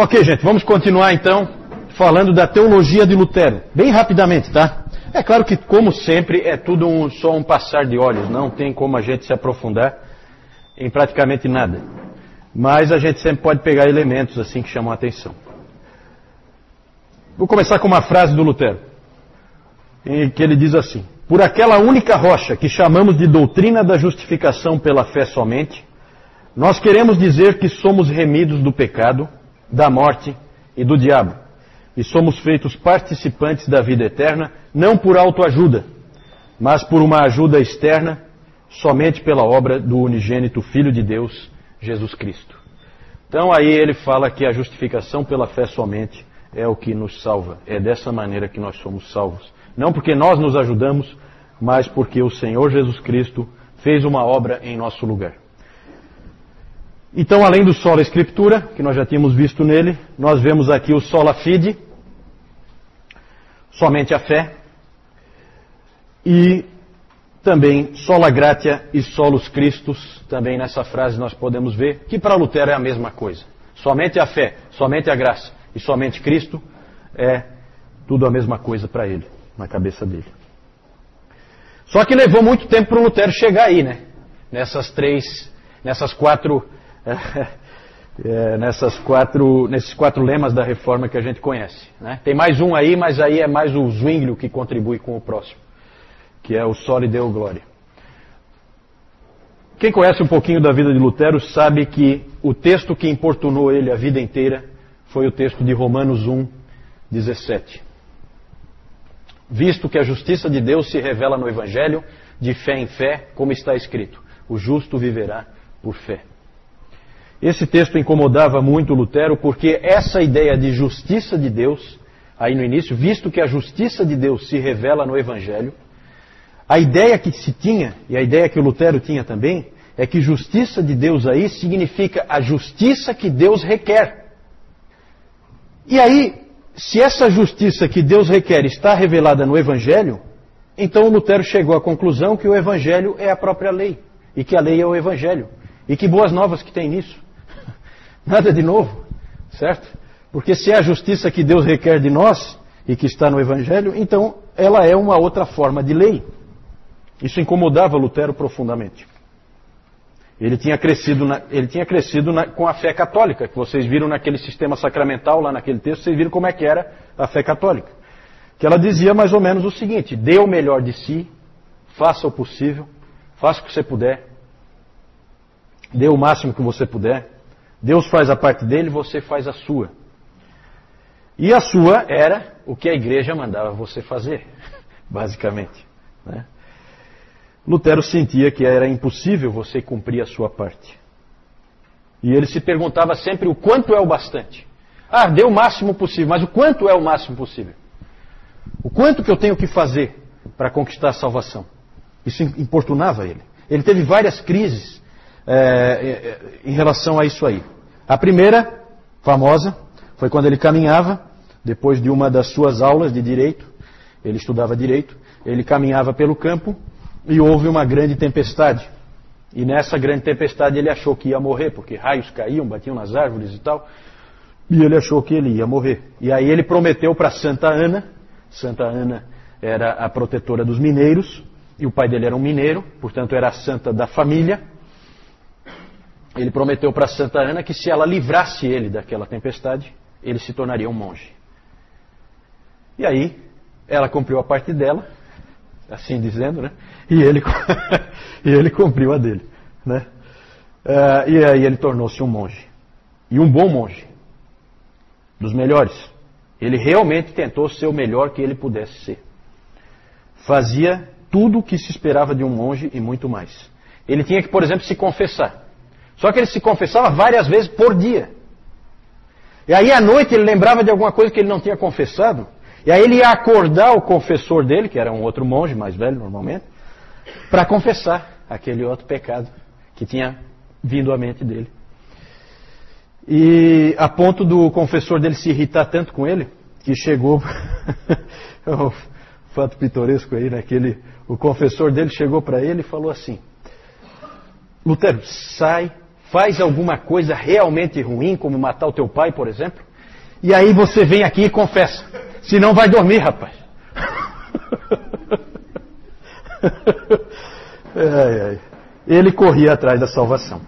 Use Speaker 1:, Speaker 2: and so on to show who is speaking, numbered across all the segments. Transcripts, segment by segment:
Speaker 1: Ok, gente, vamos continuar então falando da teologia de Lutero. Bem rapidamente, tá? É claro que, como sempre, é tudo só um passar de olhos. Não tem como a gente se aprofundar em praticamente nada. Mas a gente sempre pode pegar elementos assim que chamam a atenção. Vou começar com uma frase do Lutero, em que ele diz assim: por aquela única rocha que chamamos de doutrina da justificação pela fé somente, nós queremos dizer que somos remidos do pecado, da morte e do diabo, e somos feitos participantes da vida eterna, não por autoajuda, mas por uma ajuda externa, somente pela obra do unigênito Filho de Deus, Jesus Cristo. Então aí ele fala que a justificação pela fé somente é o que nos salva. É dessa maneira que nós somos salvos. Não porque nós nos ajudamos, mas porque o Senhor Jesus Cristo fez uma obra em nosso lugar. Então, além do sola escritura, que nós já tínhamos visto nele, nós vemos aqui o sola fide, somente a fé, e também sola gratia e solus Christus, também nessa frase nós podemos ver que para Lutero é a mesma coisa. Somente a fé, somente a graça e somente Cristo é tudo a mesma coisa para ele, na cabeça dele. Só que levou muito tempo para o Lutero chegar aí, né? Nesses quatro lemas da reforma que a gente conhece, né? Tem mais um aí, mas aí é mais o Zwinglio que contribui com o próximo, que é o Soli Deo Gloria. Quem conhece um pouquinho da vida de Lutero sabe que o texto que importunou ele a vida inteira foi o texto de Romanos 1:17. Visto que a justiça de Deus se revela no Evangelho, de fé em fé, como está escrito: o justo viverá por fé. Esse texto incomodava muito Lutero, porque essa ideia de justiça de Deus, aí no início, visto que a justiça de Deus se revela no Evangelho, a ideia que se tinha, e a ideia que o Lutero tinha também, é que justiça de Deus aí significa a justiça que Deus requer. E aí, se essa justiça que Deus requer está revelada no Evangelho, então o Lutero chegou à conclusão que o Evangelho é a própria lei, e que a lei é o Evangelho. E que boas novas que tem nisso. Nada de novo, certo? Porque se é a justiça que Deus requer de nós, e que está no Evangelho, então ela é uma outra forma de lei. Isso incomodava Lutero profundamente. Ele tinha crescido com a fé católica, que vocês viram naquele sistema sacramental, lá naquele texto, vocês viram como é que era a fé católica. Que ela dizia mais ou menos o seguinte: dê o melhor de si, faça o possível, faça o que você puder, dê o máximo que você puder, Deus faz a parte dele, você faz a sua. E a sua era o que a igreja mandava você fazer, basicamente, né? Lutero sentia que era impossível você cumprir a sua parte. E ele se perguntava sempre o quanto é o bastante. Ah, dê o máximo possível, mas o quanto é o máximo possível? O quanto que eu tenho que fazer para conquistar a salvação? Isso importunava ele. Ele teve várias crises em relação a isso aí. A primeira, famosa, foi quando ele caminhava, depois de uma das suas aulas de direito, ele estudava direito, ele caminhava pelo campo, e houve uma grande tempestade. E nessa grande tempestade ele achou que ia morrer, porque raios caíam, batiam nas árvores e tal. E ele achou que ele ia morrer. E aí ele prometeu para Santa Ana. Santa Ana era a protetora dos mineiros. E o pai dele era um mineiro, portanto era a santa da família. Ele prometeu para Santa Ana que se ela livrasse ele daquela tempestade, ele se tornaria um monge. E aí ela cumpriu a parte dela, assim dizendo, né? E ele cumpriu a dele, né? E aí ele tornou-se um monge. E um bom monge. Dos melhores. Ele realmente tentou ser o melhor que ele pudesse ser. Fazia tudo o que se esperava de um monge e muito mais. Ele tinha que, por exemplo, se confessar. Só que ele se confessava várias vezes por dia. E aí à noite ele lembrava de alguma coisa que ele não tinha confessado. E aí ele ia acordar o confessor dele, que era um outro monge, mais velho normalmente, para confessar aquele outro pecado que tinha vindo à mente dele. E a ponto do confessor dele se irritar tanto com ele, que chegou... é um fato pitoresco aí, né? O confessor dele chegou para ele e falou assim: Lutero, sai, faz alguma coisa realmente ruim, como matar o teu pai, por exemplo, e aí você vem aqui e confessa. Senão vai dormir, rapaz. Ele corria atrás da salvação.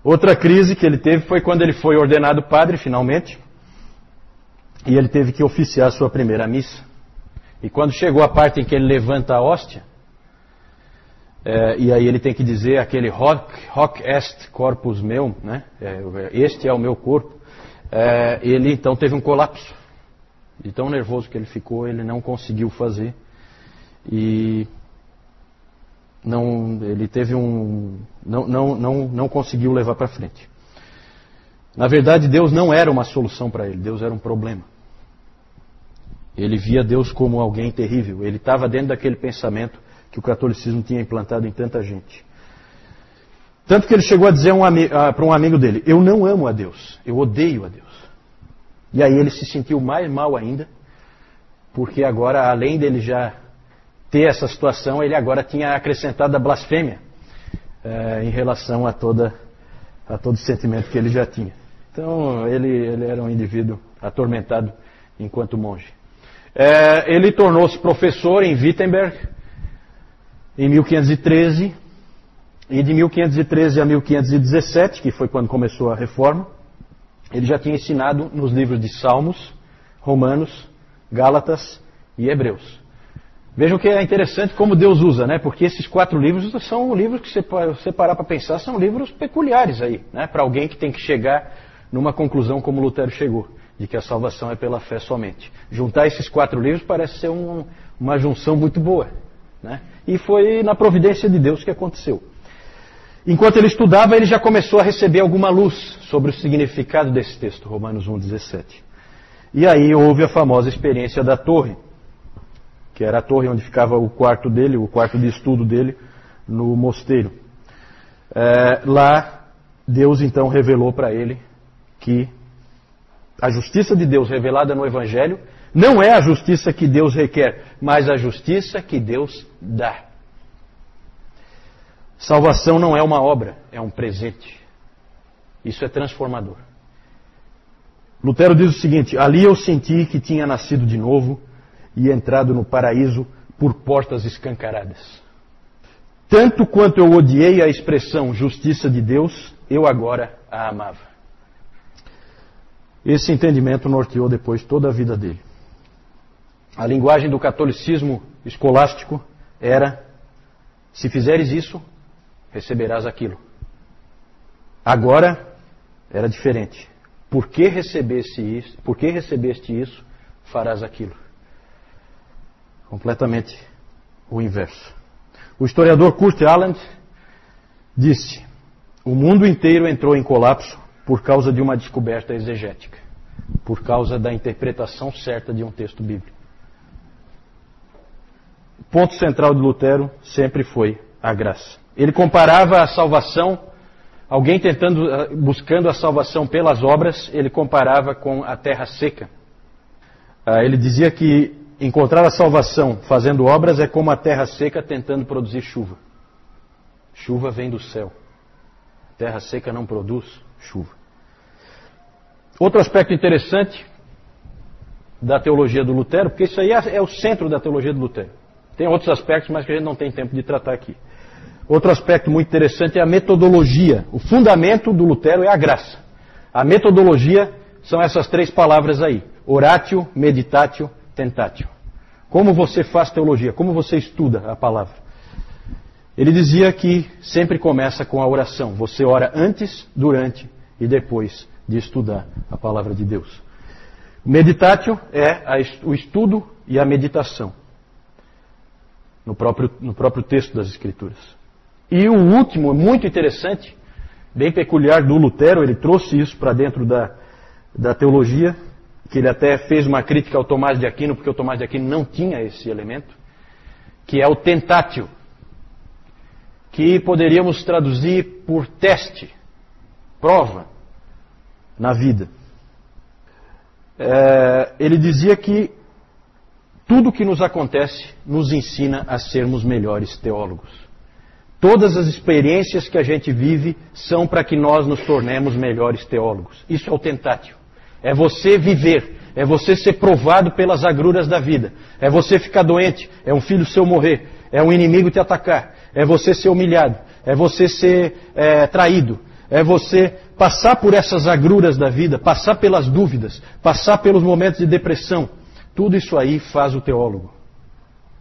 Speaker 1: Outra crise que ele teve foi quando ele foi ordenado padre, finalmente, e ele teve que oficiar a sua primeira missa. E quando chegou a parte em que ele levanta a hóstia, e aí ele tem que dizer aquele hoc est corpus meum, né? Este é o meu corpo, ele então teve um colapso. De tão nervoso que ele ficou, ele não conseguiu fazer. E ele teve não conseguiu levar para frente. Na verdade, Deus não era uma solução para ele, Deus era um problema. Ele via Deus como alguém terrível. Ele estava dentro daquele pensamento que o catolicismo tinha implantado em tanta gente. Tanto que ele chegou a dizer para um amigo dele: eu não amo a Deus, eu odeio a Deus. E aí ele se sentiu mais mal ainda, porque agora, além dele já ter essa situação, ele agora tinha acrescentado a blasfêmia em relação a todo o sentimento que ele já tinha. Então ele era um indivíduo atormentado enquanto monge. Ele tornou-se professor em Wittenberg em 1513, e de 1513 a 1517, que foi quando começou a reforma, ele já tinha ensinado nos livros de Salmos, Romanos, Gálatas e Hebreus. Vejam que é interessante como Deus usa, né? Porque esses 4 livros são livros que, se você parar para pensar, são livros peculiares aí, né? Para alguém que tem que chegar numa conclusão como Lutero chegou, de que a salvação é pela fé somente. Juntar esses 4 livros parece ser uma junção muito boa, né? E foi na providência de Deus que aconteceu. Enquanto ele estudava, ele já começou a receber alguma luz sobre o significado desse texto, Romanos 1,17. E aí houve a famosa experiência da torre, que era a torre onde ficava o quarto dele, o quarto de estudo dele, no mosteiro. Lá, Deus então revelou para ele que a justiça de Deus revelada no Evangelho não é a justiça que Deus requer, mas a justiça que Deus dá. Salvação não é uma obra, é um presente. Isso é transformador. Lutero diz o seguinte: ali eu senti que tinha nascido de novo e entrado no paraíso por portas escancaradas. Tanto quanto eu odiei a expressão justiça de Deus, eu agora a amava. Esse entendimento norteou depois toda a vida dele. A linguagem do catolicismo escolástico era: se fizeres isso, receberás aquilo. Agora era diferente. Por que recebeste isso, farás aquilo. Completamente o inverso. O historiador Kurt Aland disse: o mundo inteiro entrou em colapso por causa de uma descoberta exegética, por causa da interpretação certa de um texto bíblico. O ponto central de Lutero sempre foi a graça. Ele comparava a salvação, alguém buscando a salvação pelas obras, ele comparava com a terra seca. Ele dizia que encontrar a salvação fazendo obras é como a terra seca tentando produzir chuva. Chuva vem do céu. Terra seca não produz chuva. Outro aspecto interessante da teologia do Lutero, porque isso aí é o centro da teologia do Lutero. Tem outros aspectos, mas que a gente não tem tempo de tratar aqui. Outro aspecto muito interessante é a metodologia. O fundamento do Lutero é a graça. A metodologia são essas 3 palavras aí: oratio, meditatio, tentatio. Como você faz teologia? Como você estuda a palavra? Ele dizia que sempre começa com a oração. Você ora antes, durante e depois de estudar a palavra de Deus. O meditatio é o estudo e a meditação no próprio texto das Escrituras. E o último, muito interessante, bem peculiar do Lutero, ele trouxe isso para dentro da teologia, que ele até fez uma crítica ao Tomás de Aquino, porque o Tomás de Aquino não tinha esse elemento, que é o tentatio, que poderíamos traduzir por teste, prova na vida. Ele dizia que tudo que nos acontece nos ensina a sermos melhores teólogos. Todas as experiências que a gente vive são para que nós nos tornemos melhores teólogos. Isso é o tentatio. É você viver. É você ser provado pelas agruras da vida. É você ficar doente. É um filho seu morrer. É um inimigo te atacar. É você ser humilhado. É você ser traído. É você passar por essas agruras da vida, passar pelas dúvidas, passar pelos momentos de depressão. Tudo isso aí faz o teólogo.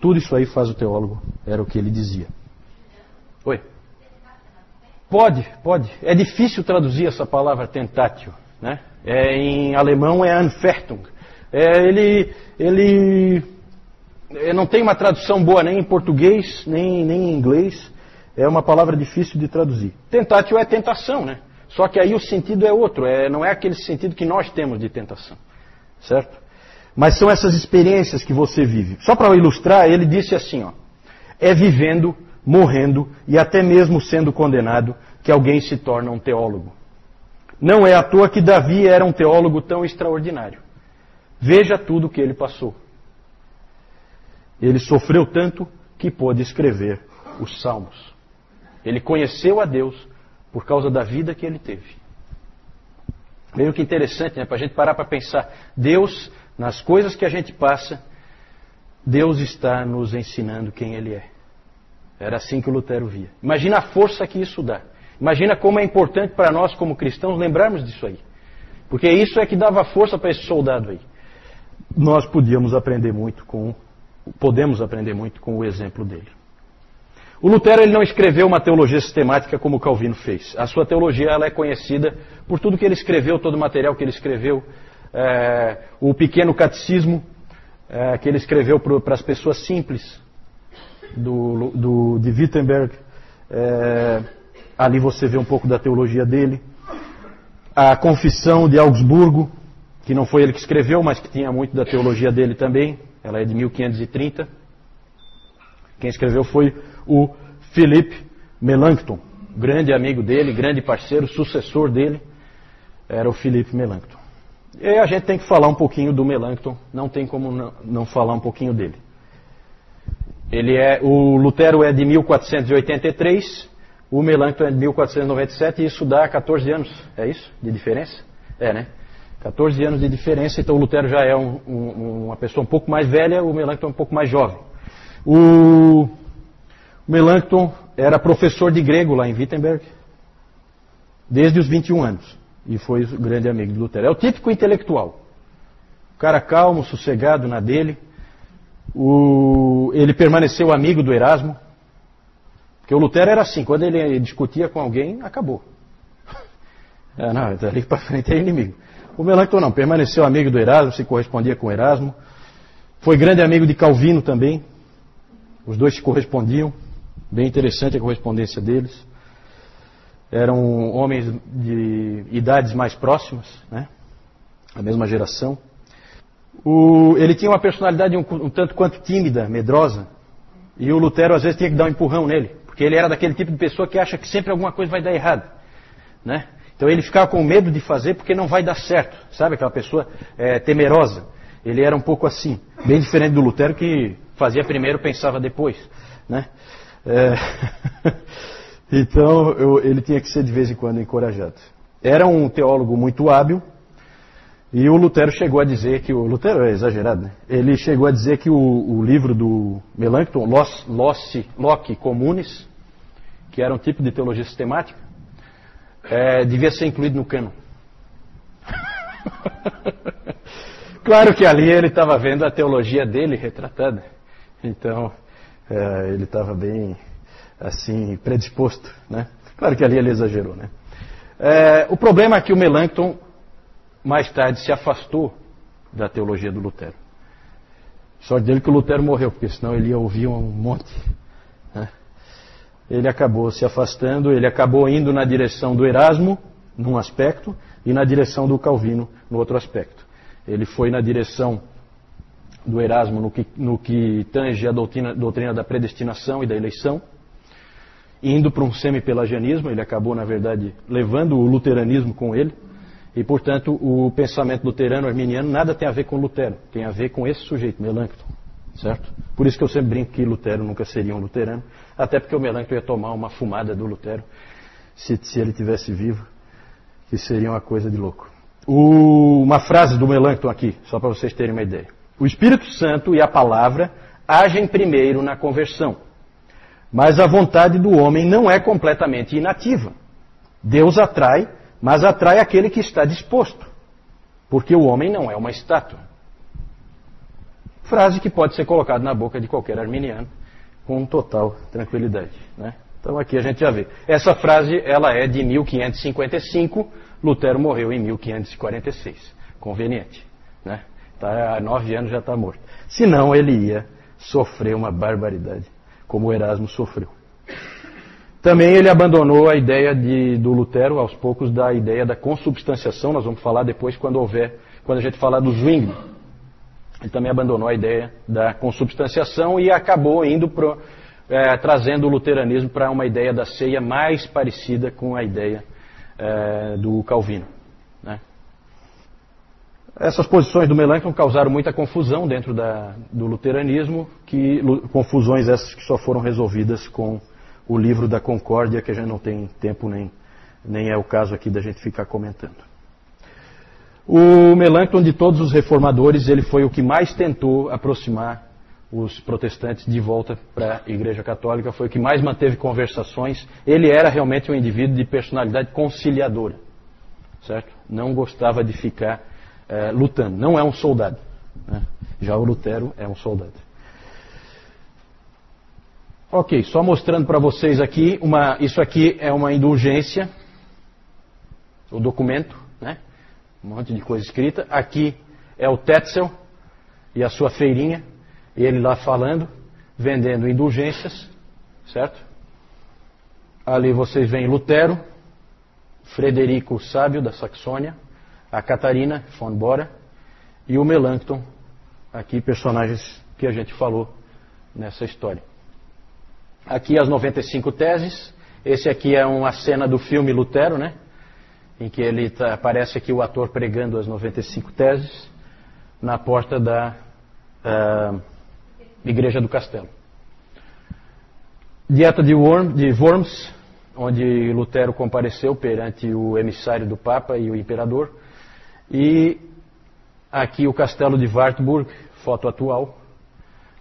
Speaker 1: Tudo isso aí faz o teólogo. Era o que ele dizia. Oi? Pode. É difícil traduzir essa palavra tentatio, né? Em alemão é Anfechtung. Ele não tem uma tradução boa nem em português, nem em inglês. É uma palavra difícil de traduzir. Tentatio é tentação, né? Só que aí o sentido é outro. Não é aquele sentido que nós temos de tentação. Certo? Mas são essas experiências que você vive. Só para ilustrar, ele disse assim, ó. É vivendo, morrendo e até mesmo sendo condenado que alguém se torna um teólogo. Não é à toa que Davi era um teólogo tão extraordinário. Veja tudo o que ele passou. Ele sofreu tanto que pôde escrever os Salmos. Ele conheceu a Deus por causa da vida que ele teve. Meio que interessante, né? Para a gente parar para pensar. Deus, nas coisas que a gente passa, Deus está nos ensinando quem Ele é. Era assim que o Lutero via. Imagina a força que isso dá. Imagina como é importante para nós, como cristãos, lembrarmos disso aí. Porque isso é que dava força para esse soldado aí. Nós podemos aprender muito com o exemplo dele. O Lutero ele não escreveu uma teologia sistemática como o Calvino fez. A sua teologia ela é conhecida por tudo que ele escreveu, todo o material que ele escreveu, o pequeno catecismo que ele escreveu para as pessoas simples de Wittenberg. Ali você vê um pouco da teologia dele. A Confissão de Augsburgo, que não foi ele que escreveu, mas que tinha muito da teologia dele também. Ela é de 1530. Quem escreveu foi o Philippe Melanchthon, grande amigo dele, grande parceiro, sucessor dele, era o Philippe Melanchthon. E a gente tem que falar um pouquinho do Melanchthon, não tem como não falar um pouquinho dele. O Lutero é de 1483, o Melanchthon é de 1497, e isso dá 14 anos, é isso? De diferença? Né? 14 anos de diferença, então o Lutero já é uma pessoa um pouco mais velha, o Melanchthon um pouco mais jovem. O Melanchthon era professor de grego lá em Wittenberg, desde os 21 anos, e foi o grande amigo de Lutero. É o típico intelectual, o cara calmo, sossegado na dele. Ele permaneceu amigo do Erasmo, porque o Lutero era assim, quando ele discutia com alguém, acabou. Dali para frente é inimigo. O Melanchthon não, permaneceu amigo do Erasmo, se correspondia com o Erasmo. Foi grande amigo de Calvino também. Os dois se correspondiam. Bem interessante a correspondência deles. Eram homens de idades mais próximas, né? A mesma geração. Ele tinha uma personalidade um tanto quanto tímida, medrosa. E o Lutero às vezes tinha que dar um empurrão nele. Porque ele era daquele tipo de pessoa que acha que sempre alguma coisa vai dar errado, né? Então ele ficava com medo de fazer porque não vai dar certo. Sabe aquela pessoa temerosa? Ele era um pouco assim. Bem diferente do Lutero que fazia primeiro, pensava depois, né? Então ele tinha que ser de vez em quando encorajado. Era um teólogo muito hábil. E o Lutero chegou a dizer que... O Lutero é exagerado, né? Ele chegou a dizer que o livro do Melanchthon, Loci Communis, que era um tipo de teologia sistemática, devia ser incluído no cânon. Claro que ali ele estava vendo a teologia dele retratada. Então, ele estava bem, assim, predisposto, né? Claro que ali ele exagerou, né? O problema é que o Melanchthon, mais tarde, se afastou da teologia do Lutero. Só dele que o Lutero morreu, porque senão ele ia ouvir um monte, né? Ele acabou se afastando, ele acabou indo na direção do Erasmo, num aspecto, e na direção do Calvino, no outro aspecto. Ele foi na direção do Erasmo no que tange a doutrina da predestinação e da eleição, indo para um semi-pelagianismo. Ele acabou, na verdade, levando o luteranismo com ele, e, portanto, o pensamento luterano arminiano nada tem a ver com Lutero, tem a ver com esse sujeito, Melanchthon, certo? Por isso que eu sempre brinco que Lutero nunca seria um luterano, até porque o Melanchthon ia tomar uma fumada do Lutero, se ele tivesse vivo, que seria uma coisa de louco. Uma frase do Melanchthon aqui, só para vocês terem uma ideia. O Espírito Santo e a palavra agem primeiro na conversão, mas a vontade do homem não é completamente inativa. Deus atrai, mas atrai aquele que está disposto, porque o homem não é uma estátua. Frase que pode ser colocada na boca de qualquer arminiano com total tranquilidade, né? Então aqui a gente já vê. Essa frase ela é de 1555, Lutero morreu em 1546. Conveniente, né? Tá, há 9 anos já está morto. Senão ele ia sofrer uma barbaridade, como o Erasmo sofreu. Também ele abandonou a ideia do Lutero, aos poucos, da ideia da consubstanciação. Nós vamos falar depois quando a gente falar do Zwingli. Ele também abandonou a ideia da consubstanciação e acabou indo trazendo o luteranismo para uma ideia da ceia mais parecida com a ideia do Calvino, né? Essas posições do Melanchthon causaram muita confusão dentro do luteranismo, confusões essas que só foram resolvidas com o livro da Concórdia, que a gente não tem tempo nem é o caso aqui da gente ficar comentando. O Melanchthon, de todos os reformadores, ele foi o que mais tentou aproximar os protestantes de volta para a Igreja Católica, foi o que mais manteve conversações. Ele era realmente um indivíduo de personalidade conciliadora, certo? Não gostava de ficar lutando, não é um soldado, né? Já o Lutero é um soldado. Ok, só mostrando para vocês aqui, isso aqui é uma indulgência, o documento, né? Um monte de coisa escrita. Aqui é o Tetzel e a sua feirinha, e ele lá falando, vendendo indulgências, certo? Ali vocês veem Lutero, Frederico o Sábio da Saxônia, a Catarina von Bora e o Melanchthon, aqui personagens que a gente falou nessa história. Aqui as 95 teses. Esse aqui é uma cena do filme Lutero, né? Em que aparece aqui o ator pregando as 95 teses na porta da Igreja do Castelo. Dieta de Worms, onde Lutero compareceu perante o emissário do Papa e o Imperador. E aqui o Castelo de Wartburg, foto atual.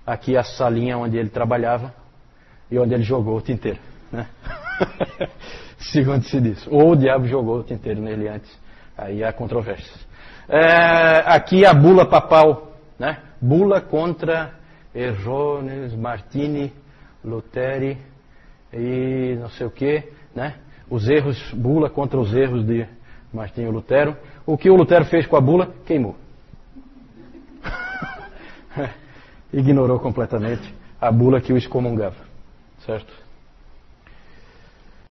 Speaker 1: Aqui a salinha onde ele trabalhava e onde ele jogou o tinteiro, né? Segundo se diz. Ou o diabo jogou o tinteiro nele antes. Aí há controvérsias. Aqui a bula papal, né? Bula contra Errones, Martini, Luteri e não sei o que, né? Os erros, bula contra os erros de Martinho Lutero. O que o Lutero fez com a bula? Queimou. Ignorou completamente a bula que o excomungava, certo?